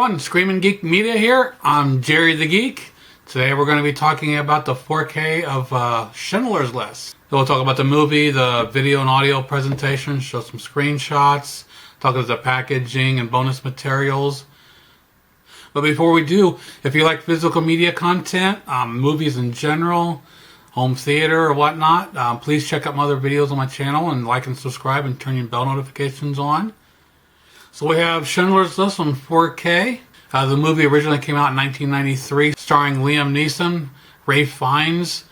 everyone, Screaming Geek Media here. I'm Jerry the Geek. Today we're going to be talking about the 4K of Schindler's List. So we'll talk about the movie, the video and audio presentation, show some screenshots, talk about the packaging and bonus materials. But before we do, if you like physical media content, movies in general, home theater or whatnot, please check out my other videos on my channel and like and subscribe and turn your bell notifications on. So we have Schindler's List on 4K. The movie originally came out in 1993, starring Liam Neeson, Ralph Fiennes,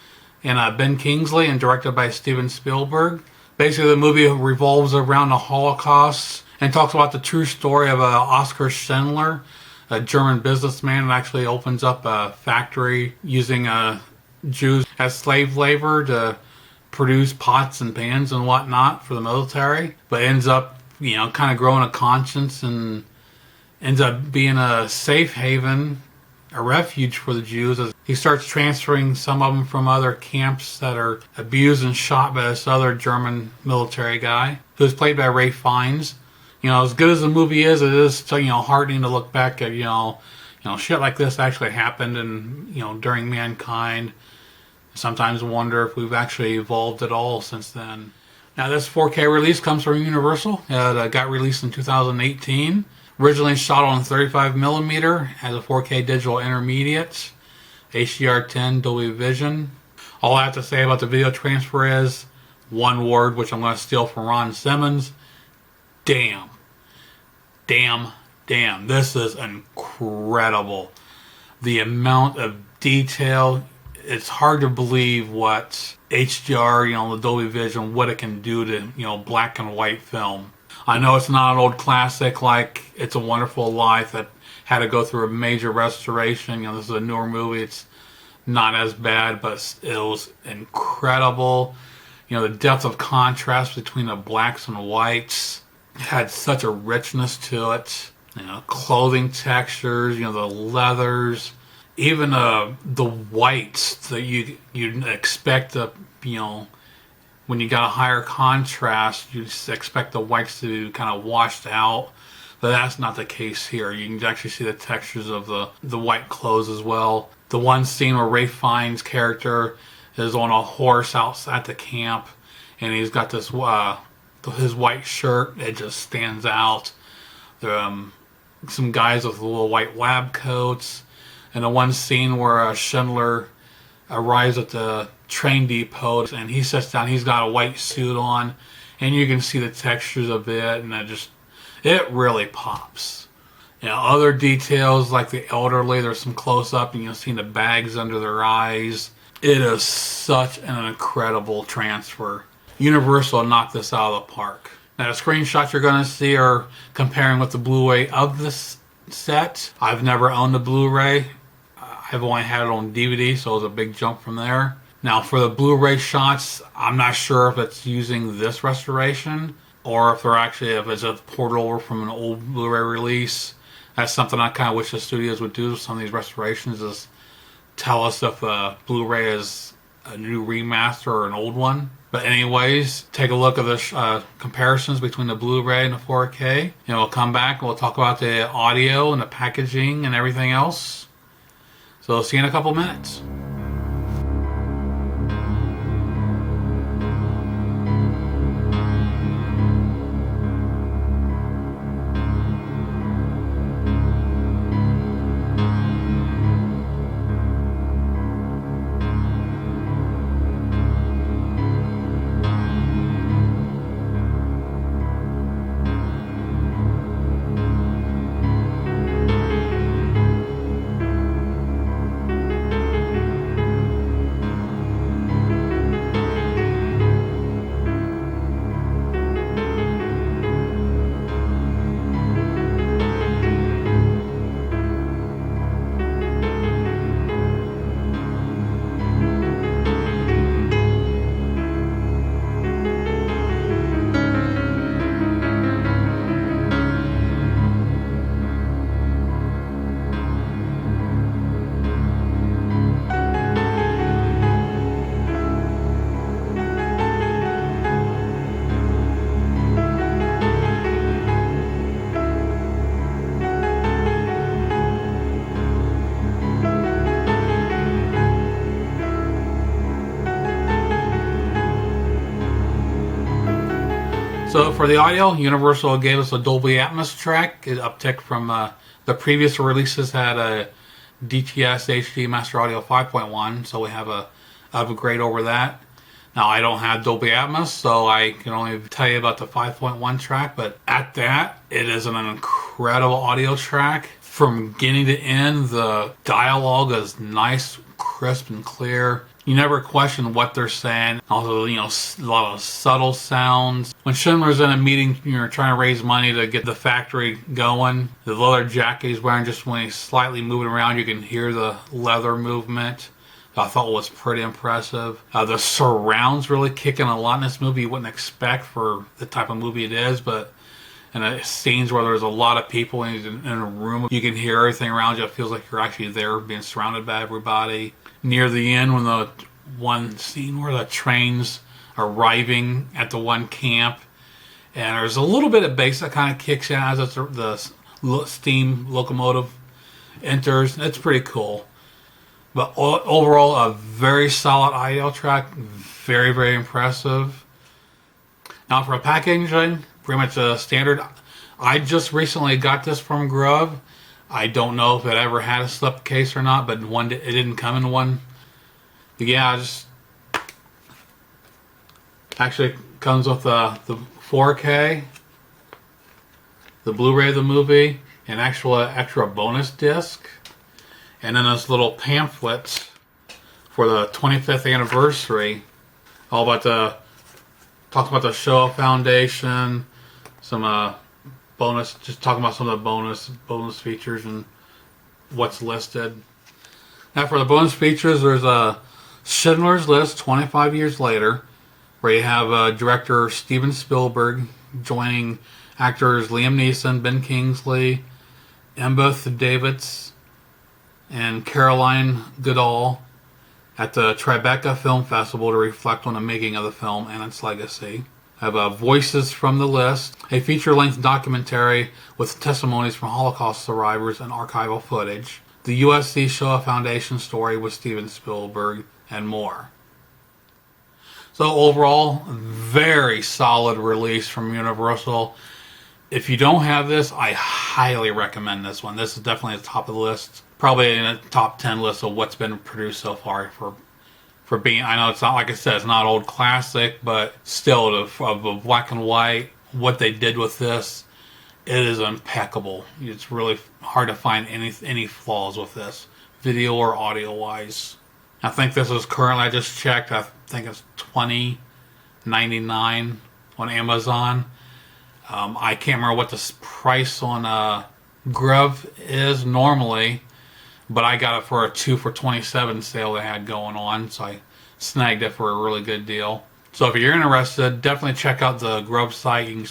and Ben Kingsley, and directed by Steven Spielberg. Basically, the movie revolves around the Holocaust and talks about the true story of Oskar Schindler, a German businessman that actually opens up a factory using Jews as slave labor to produce pots and pans and whatnot for the military, but ends up kind of growing a conscience and ends up being a safe haven, a refuge for the Jews, as he starts transferring some of them from other camps that are abused and shot by this other German military guy, who's played by Ralph Fiennes. As good as the movie is, it is so, heartening to look back at, shit like this actually happened and, during mankind. Sometimes wonder if we've actually evolved at all since then. Now, this 4K release comes from Universal. It got released in 2018. Originally shot on 35mm, has a 4K digital intermediate, HDR10 Dolby Vision. All I have to say about the video transfer is one word, which I'm going to steal from Ron Simmons. Damn. Damn. Damn. This is incredible. The amount of detail. It's hard to believe what HDR, the Dolby Vision, what it can do to, black and white film. I know it's not an old classic like It's a Wonderful Life that had to go through a major restoration. This is a newer movie. It's not as bad, but it was incredible. The depth of contrast between the blacks and whites had such a richness to it. Clothing textures, the leathers. Even the whites that you'd expect when you got a higher contrast, you expect the whites to kind of washed out, but that's not the case here. You can actually see the textures of the white clothes as well. The one scene where Ralph Fiennes' character is on a horse outside the camp, and he's got this his white shirt. It just stands out. Some guys with little white lab coats. And the one scene where Schindler arrives at the train depot and he sits down, he's got a white suit on, and you can see the textures of it, and it really pops. Other details like the elderly, there's some close up and you'll see the bags under their eyes. It is such an incredible transfer. Universal knocked this out of the park. Now the screenshots you're going to see are comparing with the Blu-ray of this set. I've never owned a Blu-ray. I've only had it on DVD, so it was a big jump from there. Now for the Blu-ray shots, I'm not sure if it's using this restoration or if it's a port over from an old Blu-ray release. That's something I kind of wish the studios would do with some of these restorations, is tell us if a Blu-ray is a new remaster or an old one. But anyways, take a look at the comparisons between the Blu-ray and the 4K. We'll come back and we'll talk about the audio and the packaging and everything else. So I'll see you in a couple minutes. So for the audio, Universal gave us a Dolby Atmos track. It upticked from the previous releases had a DTS HD Master Audio 5.1, so we have a upgrade over that. Now I don't have Dolby Atmos, so I can only tell you about the 5.1 track, but at that, it is an incredible audio track. From beginning to end, the dialogue is nice, crisp, and clear. You never question what they're saying. Also, you know, a lot of subtle sounds. When Schindler's in a meeting, you're trying to raise money to get the factory going. The leather jacket he's wearing, just when he's slightly moving around, you can hear the leather movement. I thought was pretty impressive. The surrounds really kick in a lot in this movie you wouldn't expect for the type of movie it is, but in the scenes where there's a lot of people and in a room, you can hear everything around you. It feels like you're actually there being surrounded by everybody. Near the end, when the one scene where the train's arriving at the one camp, and there's a little bit of bass that kind of kicks in as the steam locomotive enters. It's pretty cool. But overall, a very solid audio track. Very, very impressive. Now for packaging, pretty much a standard. I just recently got this from Grub. I don't know if it ever had a slip case or not, but it didn't come in one. But yeah, just actually comes with the 4K, the Blu-ray of the movie, an extra bonus disc, and then those little pamphlets for the 25th anniversary, all about talking about the Shoah Foundation, some bonus, just talking about some of the bonus features and what's listed. Now for the bonus features, there's a Schindler's List 25 years later, where you have director Steven Spielberg joining actors Liam Neeson, Ben Kingsley, Embeth Davidtz, and Caroline Goodall at the Tribeca Film Festival to reflect on the making of the film and its legacy. I have Voices from the List, a feature-length documentary with testimonies from Holocaust survivors and archival footage, the USC Shoah Foundation story with Steven Spielberg, and more. So overall, very solid release from Universal. If you don't have this, I highly recommend this one. This is definitely at the top of the list. Probably in the top 10 list of what's been produced so far for being, I know it's not, like I said, it's not old classic, but still of a black and white, what they did with this, it is impeccable. It's really hard to find any flaws with this, video or audio wise. I think this is currently, I just checked, I think it's $20.99 on Amazon. I can't remember what the price on Grub is normally, but I got it for a 2 for $27 sale they had going on, so I snagged it for a really good deal. So if you're interested, definitely check out the Grub site. You can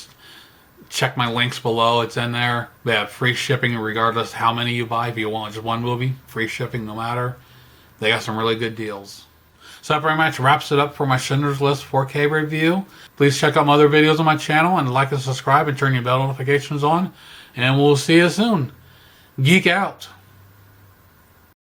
check my links below. It's in there. They have free shipping regardless how many you buy. If you want just one movie, free shipping no matter. They got some really good deals. So that pretty much wraps it up for my Schindler's List 4K review. Please check out my other videos on my channel and like and subscribe and turn your bell notifications on. And we'll see you soon. Geek out.